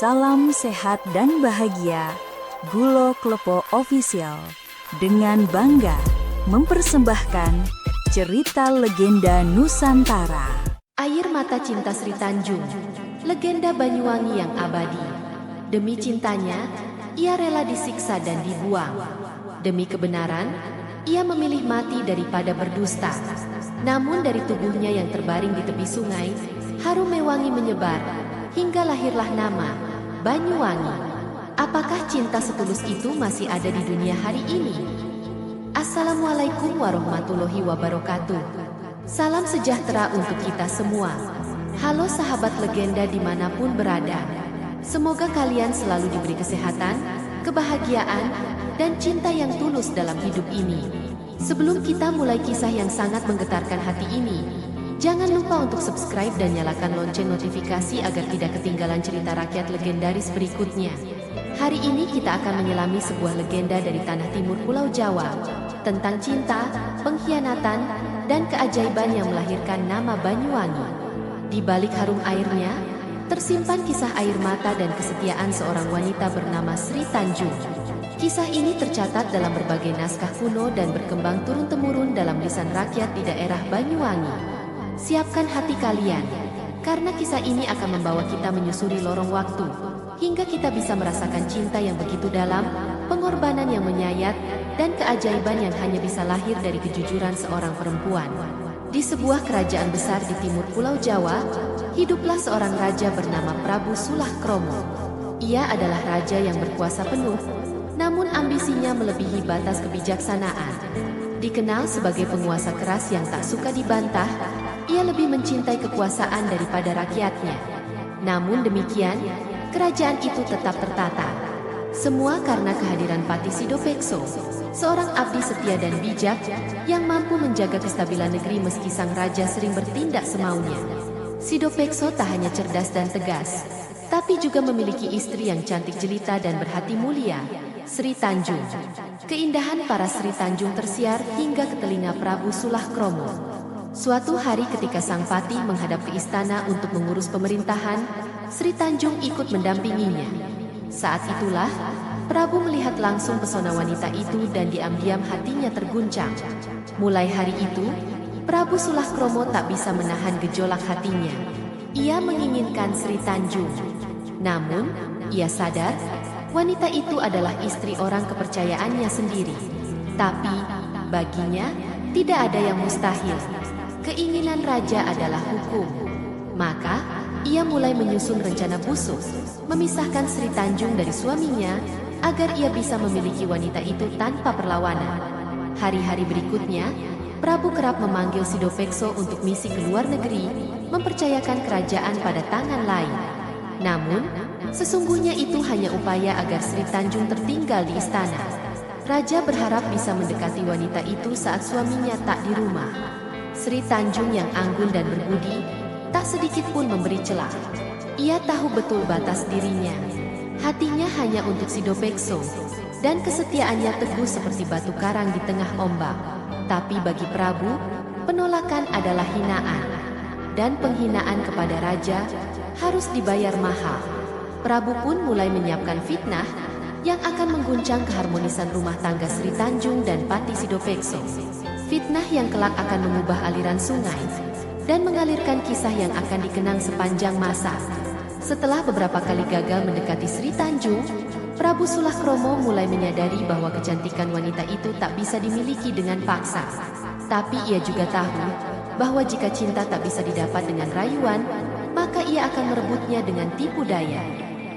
Salam sehat dan bahagia, Gulo Klepo Official dengan bangga mempersembahkan cerita legenda Nusantara. Air mata cinta Sri Tanjung, legenda Banyuwangi yang abadi. Demi cintanya, ia rela disiksa dan dibuang. Demi kebenaran, ia memilih mati daripada berdusta. Namun dari tubuhnya yang terbaring di tepi sungai, harum mewangi menyebar, hingga lahirlah nama Banyuwangi. Apakah cinta setulus itu masih ada di dunia hari ini? Assalamualaikum warahmatullahi wabarakatuh. Salam sejahtera untuk kita semua. Halo sahabat legenda dimanapun berada. Semoga kalian selalu diberi kesehatan, kebahagiaan, dan cinta yang tulus dalam hidup ini. Sebelum kita mulai kisah yang sangat menggetarkan hati ini, jangan lupa untuk subscribe dan nyalakan lonceng notifikasi agar tidak ketinggalan cerita rakyat legendaris berikutnya. Hari ini kita akan menyelami sebuah legenda dari tanah timur Pulau Jawa tentang cinta, pengkhianatan, dan keajaiban yang melahirkan nama Banyuwangi. Di balik harum airnya, tersimpan kisah air mata dan kesetiaan seorang wanita bernama Sri Tanjung. Kisah ini tercatat dalam berbagai naskah kuno dan berkembang turun-temurun dalam lisan rakyat di daerah Banyuwangi. Siapkan hati kalian, karena kisah ini akan membawa kita menyusuri lorong waktu, hingga kita bisa merasakan cinta yang begitu dalam, pengorbanan yang menyayat, dan keajaiban yang hanya bisa lahir dari kejujuran seorang perempuan. Di sebuah kerajaan besar di timur Pulau Jawa, hiduplah seorang raja bernama Prabu Sulah Kromo. Ia adalah raja yang berkuasa penuh, namun ambisinya melebihi batas kebijaksanaan. Dikenal sebagai penguasa keras yang tak suka dibantah, ia lebih mencintai kekuasaan daripada rakyatnya. Namun demikian, kerajaan itu tetap tertata. Semua karena kehadiran Pati Sidopekso, seorang abdi setia dan bijak yang mampu menjaga kestabilan negeri meski sang raja sering bertindak semaunya. Sidopekso tak hanya cerdas dan tegas, tapi juga memiliki istri yang cantik jelita dan berhati mulia, Sri Tanjung. Keindahan para Sri Tanjung tersiar hingga ke telinga Prabu Sulah Kromo. Suatu hari ketika sang Pati menghadap ke istana untuk mengurus pemerintahan, Sri Tanjung ikut mendampinginya. Saat itulah, Prabu melihat langsung pesona wanita itu dan diam-diam hatinya terguncang. Mulai hari itu, Prabu Sulah Kromo tak bisa menahan gejolak hatinya. Ia menginginkan Sri Tanjung. Namun, ia sadar, wanita itu adalah istri orang kepercayaannya sendiri. Tapi, baginya, tidak ada yang mustahil. Keinginan raja adalah hukum. Maka, ia mulai menyusun rencana busuk, memisahkan Sri Tanjung dari suaminya, agar ia bisa memiliki wanita itu tanpa perlawanan. Hari-hari berikutnya, Prabu kerap memanggil Sidopekso untuk misi ke luar negeri, mempercayakan kerajaan pada tangan lain. Namun, sesungguhnya itu hanya upaya agar Sri Tanjung tertinggal di istana. Raja berharap bisa mendekati wanita itu saat suaminya tak di rumah. Sri Tanjung yang anggun dan berbudi, tak sedikit pun memberi celah. Ia tahu betul batas dirinya. Hatinya hanya untuk Sidopekso, dan kesetiaannya teguh seperti batu karang di tengah ombak. Tapi bagi Prabu, penolakan adalah hinaan. Dan penghinaan kepada raja harus dibayar mahal. Prabu pun mulai menyiapkan fitnah yang akan mengguncang keharmonisan rumah tangga Sri Tanjung dan Pati Sidopekso. Fitnah yang kelak akan mengubah aliran sungai dan mengalirkan kisah yang akan dikenang sepanjang masa. Setelah beberapa kali gagal mendekati Sri Tanjung, Prabu Sulah Kromo mulai menyadari bahwa kecantikan wanita itu tak bisa dimiliki dengan paksa. Tapi ia juga tahu bahwa jika cinta tak bisa didapat dengan rayuan, maka ia akan merebutnya dengan tipu daya.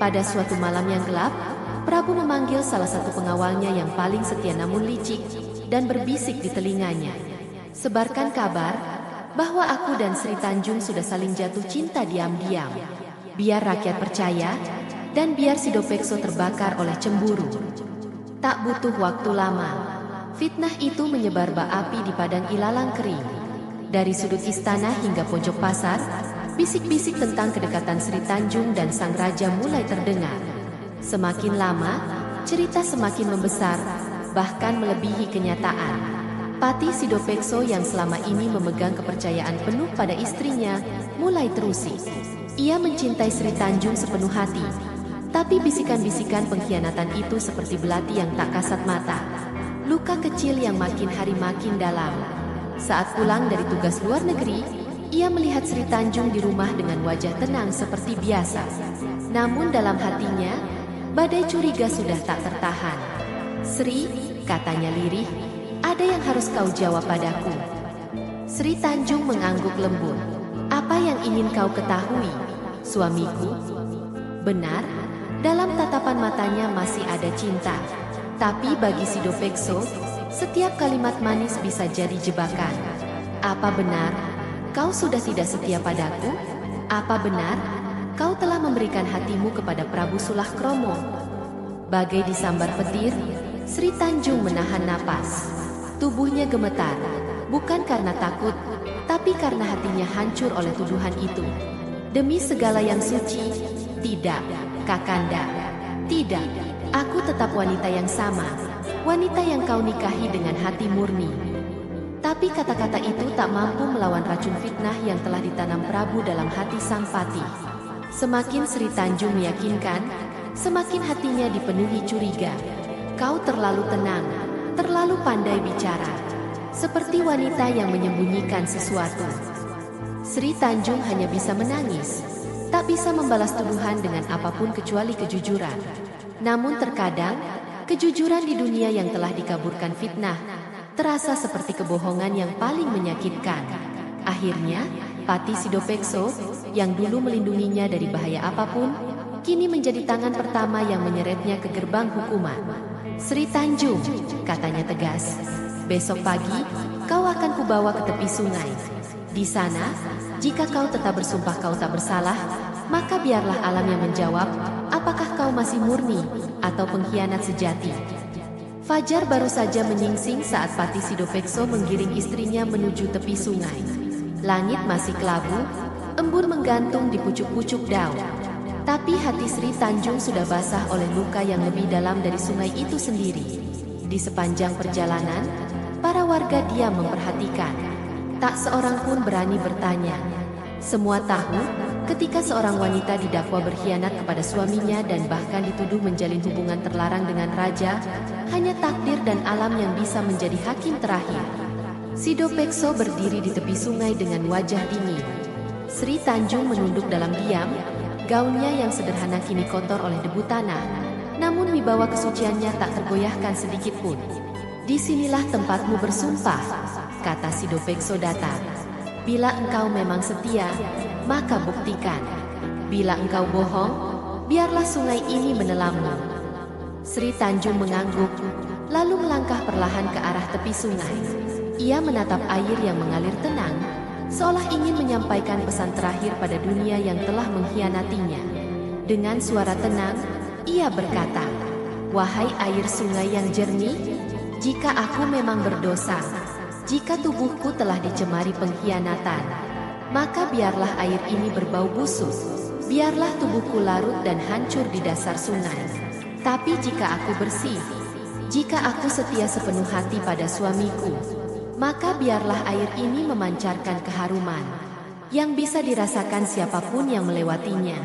Pada suatu malam yang gelap, Prabu memanggil salah satu pengawalnya yang paling setia namun licik dan berbisik di telinganya. Sebarkan kabar bahwa aku dan Sri Tanjung sudah saling jatuh cinta diam-diam. Biar rakyat percaya, dan biar Sidopekso terbakar oleh cemburu. Tak butuh waktu lama, fitnah itu menyebar bak api di padang ilalang kering. Dari sudut istana hingga pojok pasar, bisik-bisik tentang kedekatan Sri Tanjung dan sang raja mulai terdengar. Semakin lama, cerita semakin membesar, bahkan melebihi kenyataan. Pati Sidopekso yang selama ini memegang kepercayaan penuh pada istrinya, mulai terusik. Ia mencintai Sri Tanjung sepenuh hati, Tapi bisikan-bisikan pengkhianatan itu seperti belati yang tak kasat mata. Luka kecil yang makin hari makin dalam. Saat pulang dari tugas luar negeri, ia melihat Sri Tanjung di rumah dengan wajah tenang seperti biasa. Namun dalam hatinya, badai curiga sudah tak tertahan. "Sri," katanya lirih, "ada yang harus kau jawab padaku." Sri Tanjung mengangguk lembut. "Apa yang ingin kau ketahui, suamiku?" Benar, dalam tatapan matanya masih ada cinta. Tapi bagi Sidopekso, setiap kalimat manis bisa jadi jebakan. "Apa benar kau sudah tidak setia padaku? Apa benar kau telah memberikan hatimu kepada Prabu Sulakromo?" Bagai disambar petir, Sri Tanjung menahan napas. Tubuhnya gemetar, bukan karena takut, tapi karena hatinya hancur oleh tuduhan itu. "Demi segala yang suci, tidak, Kakanda. Tidak, aku tetap wanita yang sama, wanita yang kau nikahi dengan hati murni." Tapi kata-kata itu tak mampu melawan racun fitnah yang telah ditanam Prabu dalam hati sang patih. Semakin Sri Tanjung meyakinkan, semakin hatinya dipenuhi curiga. "Kau terlalu tenang, terlalu pandai bicara, seperti wanita yang menyembunyikan sesuatu." Sri Tanjung hanya bisa menangis, tak bisa membalas tuduhan dengan apapun kecuali kejujuran. Namun terkadang, kejujuran di dunia yang telah dikaburkan fitnah terasa seperti kebohongan yang paling menyakitkan. Akhirnya, Patih Sidopekso, yang dulu melindunginya dari bahaya apapun, kini menjadi tangan pertama yang menyeretnya ke gerbang hukuman. "Sri Tanjung," katanya tegas, "besok pagi kau akan kubawa ke tepi sungai. Di sana, jika kau tetap bersumpah kau tak bersalah, maka biarlah alam yang menjawab apakah kau masih murni atau pengkhianat sejati." Fajar baru saja menyingsing saat Patih Sidopekso menggiring istrinya menuju tepi sungai. Langit masih kelabu, embun menggantung di pucuk-pucuk daun. Tapi hati Sri Tanjung sudah basah oleh luka yang lebih dalam dari sungai itu sendiri. Di sepanjang perjalanan, para warga diam memperhatikan. Tak seorang pun berani bertanya. Semua tahu, ketika seorang wanita didakwa berkhianat kepada suaminya dan bahkan dituduh menjalin hubungan terlarang dengan raja, hanya takdir dan alam yang bisa menjadi hakim terakhir. Sidopekso berdiri di tepi sungai dengan wajah dingin. Sri Tanjung menunduk dalam diam, gaunnya yang sederhana kini kotor oleh debu tanah, namun wibawa kesuciannya tak tergoyahkan sedikit pun. "Disinilah tempatmu bersumpah," kata Sidopekso datar. "Bila engkau memang setia, maka buktikan. Bila engkau bohong, biarlah sungai ini menelammu." Sri Tanjung mengangguk, lalu melangkah perlahan ke arah tepi sungai. Ia menatap air yang mengalir tenang, seolah ingin menyampaikan pesan terakhir pada dunia yang telah mengkhianatinya. Dengan suara tenang, ia berkata, "Wahai air sungai yang jernih, jika aku memang berdosa, jika tubuhku telah dicemari pengkhianatan, maka biarlah air ini berbau busuk, biarlah tubuhku larut dan hancur di dasar sungai. Tapi jika aku bersih, jika aku setia sepenuh hati pada suamiku, maka biarlah air ini memancarkan keharuman yang bisa dirasakan siapapun yang melewatinya."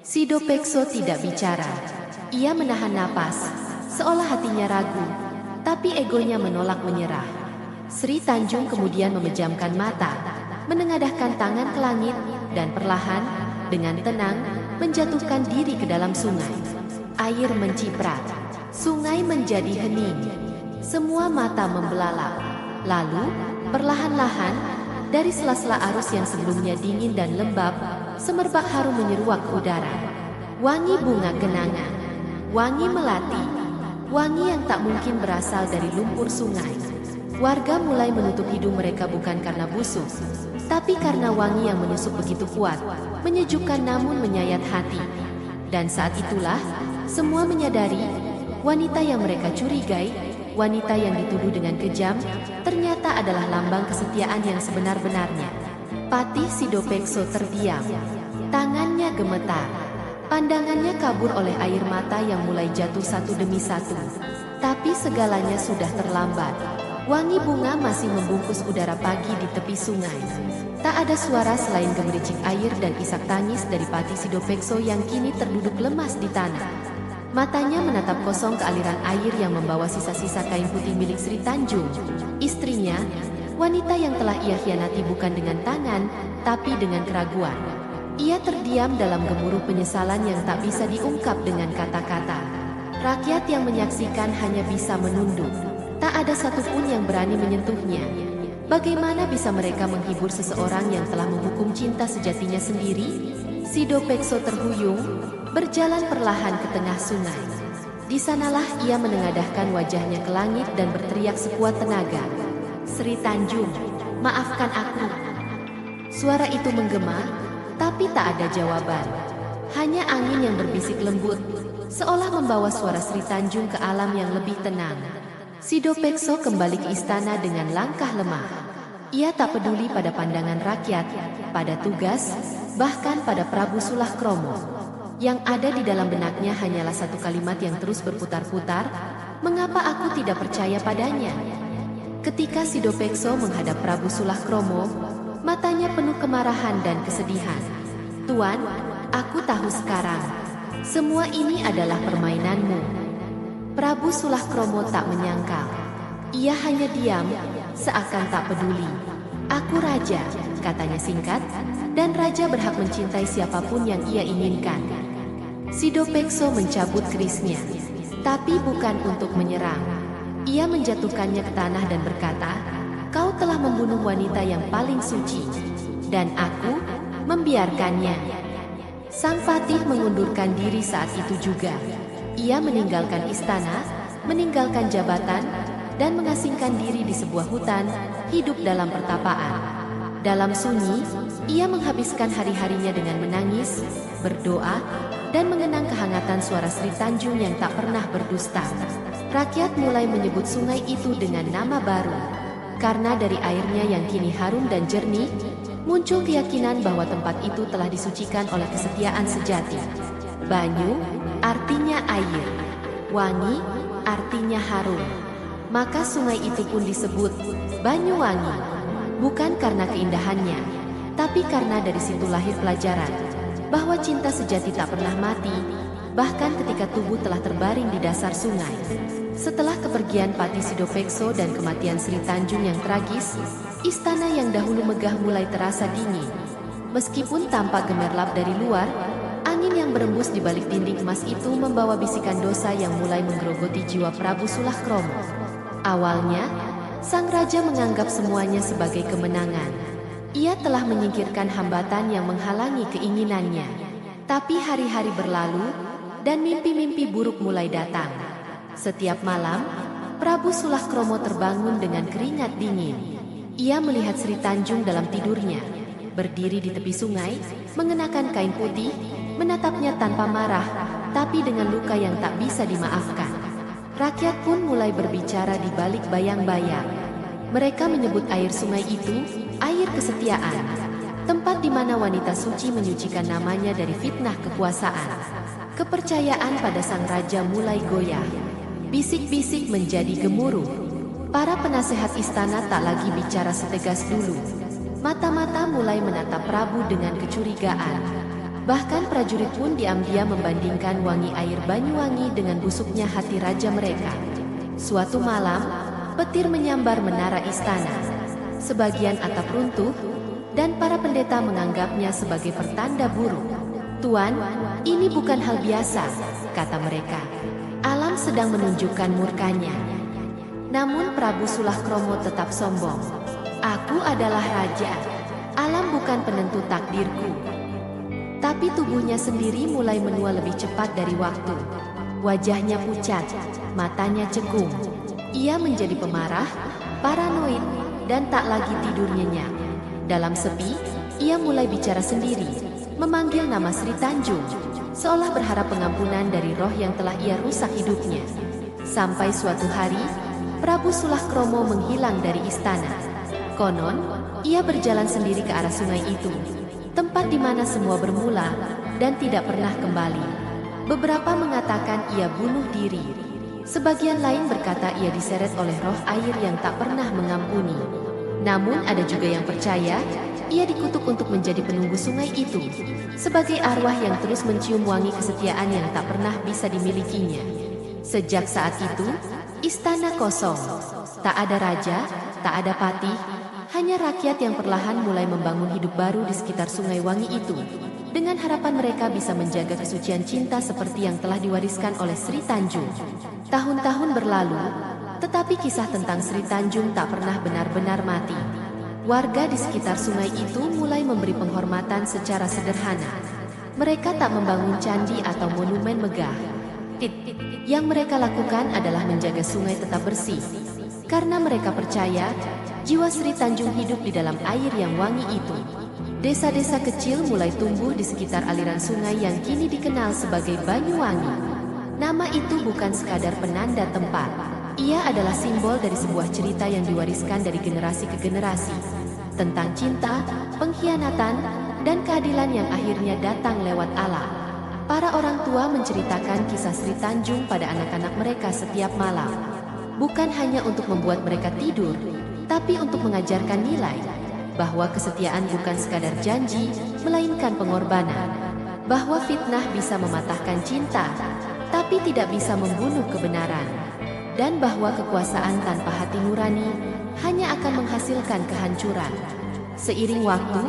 Sidopekso tidak bicara. Ia menahan napas, seolah hatinya ragu, tapi egonya menolak menyerah. Sri Tanjung kemudian memejamkan mata, menengadahkan tangan ke langit, dan perlahan, dengan tenang, menjatuhkan diri ke dalam sungai. Air menciprat, sungai menjadi hening, semua mata membelalak. Lalu, perlahan-lahan, dari sela-sela arus yang sebelumnya dingin dan lembab, semerbak harum menyeruak ke udara. Wangi bunga kenangan, wangi melati, wangi yang tak mungkin berasal dari lumpur sungai. Warga mulai menutup hidung mereka bukan karena busuk, tapi karena wangi yang menusuk begitu kuat, menyejukkan namun menyayat hati. Dan saat itulah, semua menyadari, wanita yang mereka curigai, wanita yang dituduh dengan kejam, ternyata adalah lambang kesetiaan yang sebenar-benarnya. Patih Sidopekso terdiam, tangannya gemetar, pandangannya kabur oleh air mata yang mulai jatuh satu demi satu. Tapi segalanya sudah terlambat. Wangi bunga masih membungkus udara pagi di tepi sungai. Tak ada suara selain gemericik air dan isak tangis dari Pati Sidopekso yang kini terduduk lemas di tanah. Matanya menatap kosong ke aliran air yang membawa sisa-sisa kain putih milik Sri Tanjung, istrinya, wanita yang telah ia khianati bukan dengan tangan, tapi dengan keraguan. Ia terdiam dalam gemuruh penyesalan yang tak bisa diungkap dengan kata-kata. Rakyat yang menyaksikan hanya bisa menunduk. Tak ada satupun yang berani menyentuhnya. Bagaimana bisa mereka menghibur seseorang yang telah menghukum cinta sejatinya sendiri? Sidopekso terhuyung, berjalan perlahan ke tengah sungai. Di sanalah ia menengadahkan wajahnya ke langit dan berteriak sekuat tenaga. Sri Tanjung, maafkan aku. Suara itu menggema, tapi tak ada jawaban. Hanya angin yang berbisik lembut, seolah membawa suara Sri Tanjung ke alam yang lebih tenang. Sidopekso kembali ke istana dengan langkah lemah. Ia tak peduli pada pandangan rakyat, pada tugas, bahkan pada Prabu Sulakromo. Yang ada di dalam benaknya hanyalah satu kalimat yang terus berputar-putar, mengapa aku tidak percaya padanya? Ketika Sidopekso menghadap Prabu Sulakromo, matanya penuh kemarahan dan kesedihan. Tuan, aku tahu sekarang, semua ini adalah permainanmu. Prabu Sulakromo tak menyangkal. Ia hanya diam, seakan tak peduli. Aku raja, katanya singkat, dan raja berhak mencintai siapapun yang ia inginkan. Sidopekso mencabut kerisnya, tapi bukan untuk menyerang. Ia menjatuhkannya ke tanah dan berkata, kau telah membunuh wanita yang paling suci, dan aku membiarkannya. Sang Patih mengundurkan diri saat itu juga. Ia meninggalkan istana, meninggalkan jabatan, dan mengasingkan diri di sebuah hutan, hidup dalam pertapaan. Dalam sunyi, ia menghabiskan hari-harinya dengan menangis, berdoa, dan mengenang kehangatan suara Sri Tanjung yang tak pernah berdusta. Rakyat mulai menyebut sungai itu dengan nama baru. Karena dari airnya yang kini harum dan jernih, muncul keyakinan bahwa tempat itu telah disucikan oleh kesetiaan sejati. Banyu artinya air, wangi artinya harum. Maka sungai itu pun disebut Banyuwangi, bukan karena keindahannya, tapi karena dari situ lahir pelajaran bahwa cinta sejati tak pernah mati, bahkan ketika tubuh telah terbaring di dasar sungai. Setelah kepergian Pati Sidopekso dan kematian Sri Tanjung yang tragis, istana yang dahulu megah mulai terasa dingin. Meskipun tampak gemerlap dari luar, angin yang berembus di balik dinding emas itu membawa bisikan dosa yang mulai menggerogoti jiwa Prabu Sulakromo. Awalnya, sang raja menganggap semuanya sebagai kemenangan. Ia telah menyingkirkan hambatan yang menghalangi keinginannya. Tapi hari-hari berlalu, dan mimpi-mimpi buruk mulai datang. Setiap malam, Prabu Sulakromo terbangun dengan keringat dingin. Ia melihat Sri Tanjung dalam tidurnya, berdiri di tepi sungai, mengenakan kain putih, menatapnya tanpa marah, tapi dengan luka yang tak bisa dimaafkan. Rakyat pun mulai berbicara di balik bayang-bayang. Mereka menyebut air sungai itu, air kesetiaan, tempat di mana wanita suci menyucikan namanya dari fitnah kekuasaan. Kepercayaan pada sang raja mulai goyah. Bisik-bisik menjadi gemuruh. Para penasehat istana tak lagi bicara setegas dulu. Mata-mata mulai menatap Prabu dengan kecurigaan. Bahkan prajurit pun diam-diam membandingkan wangi air Banyuwangi dengan busuknya hati raja mereka. Suatu malam, petir menyambar menara istana. Sebagian atap runtuh, dan para pendeta menganggapnya sebagai pertanda buruk. Tuan, ini bukan hal biasa, kata mereka. Alam sedang menunjukkan murkanya. Namun Prabu Sulakromo tetap sombong. Aku adalah raja. Alam bukan penentu takdirku. Tapi tubuhnya sendiri mulai menua lebih cepat dari waktu. Wajahnya pucat, matanya cekung. Ia menjadi pemarah, paranoid, dan tak lagi tidur nyenyak. Dalam sepi, ia mulai bicara sendiri, memanggil nama Sri Tanjung, seolah berharap pengampunan dari roh yang telah ia rusak hidupnya. Sampai suatu hari, Prabu Sulakromo menghilang dari istana. Konon, ia berjalan sendiri ke arah sungai itu, tempat di mana semua bermula dan tidak pernah kembali. Beberapa mengatakan ia bunuh diri. Sebagian lain berkata ia diseret oleh roh air yang tak pernah mengampuni. Namun ada juga yang percaya ia dikutuk untuk menjadi penunggu sungai itu, sebagai arwah yang terus mencium wangi kesetiaan yang tak pernah bisa dimilikinya. Sejak saat itu, istana kosong. Tak ada raja, tak ada patih, hanya rakyat yang perlahan mulai membangun hidup baru di sekitar sungai wangi itu, dengan harapan mereka bisa menjaga kesucian cinta seperti yang telah diwariskan oleh Sri Tanjung. Tahun-tahun berlalu, tetapi kisah tentang Sri Tanjung tak pernah benar-benar mati. Warga di sekitar sungai itu mulai memberi penghormatan secara sederhana. Mereka tak membangun candi atau monumen megah. Yang mereka lakukan adalah menjaga sungai tetap bersih. Karena mereka percaya, jiwa Sri Tanjung hidup di dalam air yang wangi itu. Desa-desa kecil mulai tumbuh di sekitar aliran sungai yang kini dikenal sebagai Banyuwangi. Nama itu bukan sekadar penanda tempat. Ia adalah simbol dari sebuah cerita yang diwariskan dari generasi ke generasi, tentang cinta, pengkhianatan, dan keadilan yang akhirnya datang lewat alam. Para orang tua menceritakan kisah Sri Tanjung pada anak-anak mereka setiap malam. Bukan hanya untuk membuat mereka tidur, tapi untuk mengajarkan nilai, bahwa kesetiaan bukan sekadar janji, melainkan pengorbanan. Bahwa fitnah bisa mematahkan cinta, tapi tidak bisa membunuh kebenaran. Dan bahwa kekuasaan tanpa hati nurani hanya akan menghasilkan kehancuran. Seiring waktu,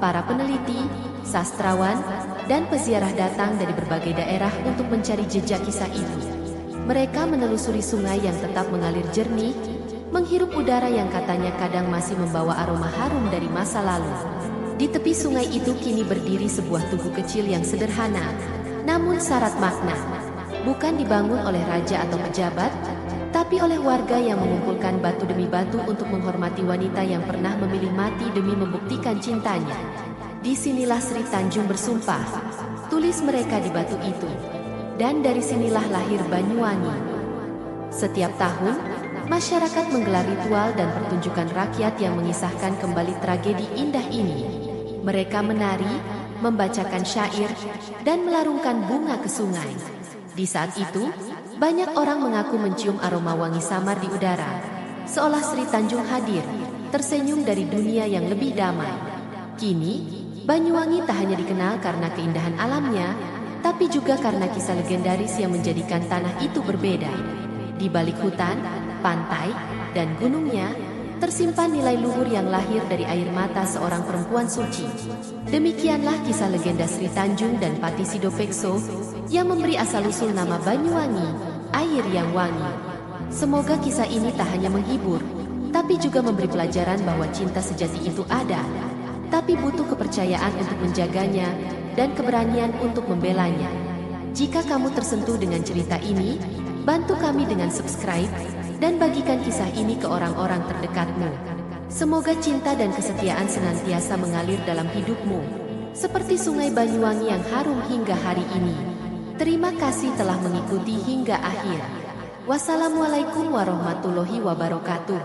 para peneliti, sastrawan, dan peziarah datang dari berbagai daerah untuk mencari jejak kisah itu. Mereka menelusuri sungai yang tetap mengalir jernih, menghirup udara yang katanya kadang masih membawa aroma harum dari masa lalu. Di tepi sungai itu kini berdiri sebuah tugu kecil yang sederhana, namun syarat makna. Bukan dibangun oleh raja atau pejabat, tapi oleh warga yang mengumpulkan batu demi batu untuk menghormati wanita yang pernah memilih mati demi membuktikan cintanya. Disinilah Sri Tanjung bersumpah, tulis mereka di batu itu. Dan dari sinilah lahir Banyuwangi. Setiap tahun, masyarakat menggelar ritual dan pertunjukan rakyat yang mengisahkan kembali tragedi indah ini. Mereka menari, membacakan syair, dan melarungkan bunga ke sungai. Di saat itu, banyak orang mengaku mencium aroma wangi samar di udara, seolah Sri Tanjung hadir, tersenyum dari dunia yang lebih damai. Kini, Banyuwangi tak hanya dikenal karena keindahan alamnya, tapi juga karena kisah legendaris yang menjadikan tanah itu berbeda. Di balik hutan, pantai, dan gunungnya, tersimpan nilai luhur yang lahir dari air mata seorang perempuan suci. Demikianlah kisah legenda Sri Tanjung dan Pati Sidopekso yang memberi asal-usul nama Banyuwangi, air yang wangi. Semoga kisah ini tak hanya menghibur, tapi juga memberi pelajaran bahwa cinta sejati itu ada, tapi butuh kepercayaan untuk menjaganya dan keberanian untuk membelanya. Jika kamu tersentuh dengan cerita ini, bantu kami dengan subscribe dan bagikan kisah ini ke orang-orang terdekatmu. Semoga cinta dan kesetiaan senantiasa mengalir dalam hidupmu, seperti sungai Banyuwangi yang harum hingga hari ini. Terima kasih telah mengikuti hingga akhir. Wassalamualaikum warahmatullahi wabarakatuh.